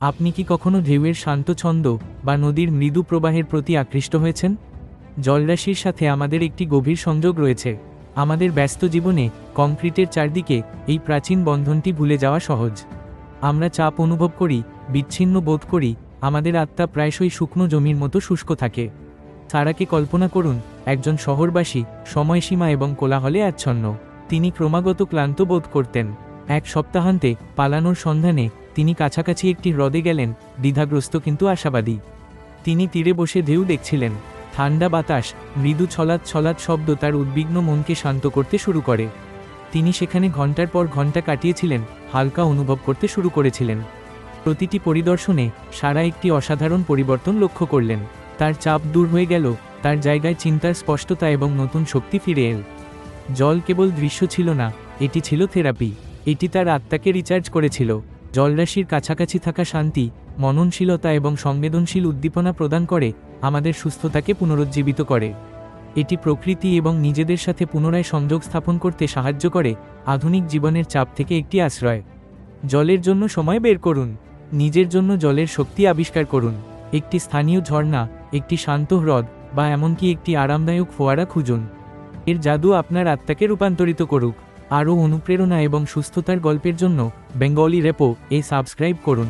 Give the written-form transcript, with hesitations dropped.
আপনি কি কখনো ঢেউয়ের শান্ত ছন্দ বা নদীর মৃদু প্রবাহের প্রতি আকৃষ্ট হয়েছেন? জলরাশির সাথে আমাদের একটি গভীর সংযোগ রয়েছে। আমাদের ব্যস্ত জীবনে কংক্রিটের চারদিকে এই প্রাচীন বন্ধনটি ভুলে যাওয়া সহজ। আমরা চাপ অনুভব করি, বিচ্ছিন্ন বোধ করি, আমাদের আত্মা প্রায়শই শুকনো জমির মতো শুষ্ক থাকে। সারাকে কল্পনা করুন, একজন শহরবাসী, সময়সীমা এবং কোলাহলে আচ্ছন্ন। তিনি ক্রমাগত ক্লান্ত বোধ করতেন। এক সপ্তাহান্তে পালানোর সন্ধানে তিনি কাছাকাছি একটি হ্রদে গেলেন, দ্বিধাগ্রস্ত কিন্তু আশাবাদী। তিনি তীরে বসে ঢেউ দেখছিলেন। ঠান্ডা বাতাস, মৃদু ছলাৎ ছলাৎ শব্দ তার উদ্বিগ্ন মনকে শান্ত করতে শুরু করে। তিনি সেখানে ঘন্টার পর ঘন্টা কাটিয়েছিলেন, হালকা অনুভব করতে শুরু করেছিলেন। প্রতিটি পরিদর্শনে সারা একটি অসাধারণ পরিবর্তন লক্ষ্য করলেন। তার চাপ দূর হয়ে গেল, তার জায়গায় চিন্তার স্পষ্টতা এবং নতুন শক্তি ফিরে এল। জল কেবল দৃশ্য ছিল না, এটি ছিল থেরাপি। এটি তার আত্মাকে রিচার্জ করেছিল। জলরাশির কাছাকাছি থাকা শান্তি, মননশীলতা এবং সংবেদনশীল উদ্দীপনা প্রদান করে, আমাদের সুস্থতাকে পুনরুজ্জীবিত করে। এটি প্রকৃতি এবং নিজেদের সাথে পুনরায় সংযোগ স্থাপন করতে সাহায্য করে, আধুনিক জীবনের চাপ থেকে একটি আশ্রয়। জলের জন্য সময় বের করুন। নিজের জন্য জলের শক্তি আবিষ্কার করুন। একটি স্থানীয় ঝর্ণা, একটি শান্ত হ্রদ, বা এমনকি একটি আরামদায়ক ফোয়ারা খুঁজুন। এর জাদু আপনার আত্মাকে রূপান্তরিত করুক। আরও অনুপ্রেরণা এবং সুস্থতার গল্পের জন্য বেঙ্গলি রেপো সাবস্ক্রাইব করুন।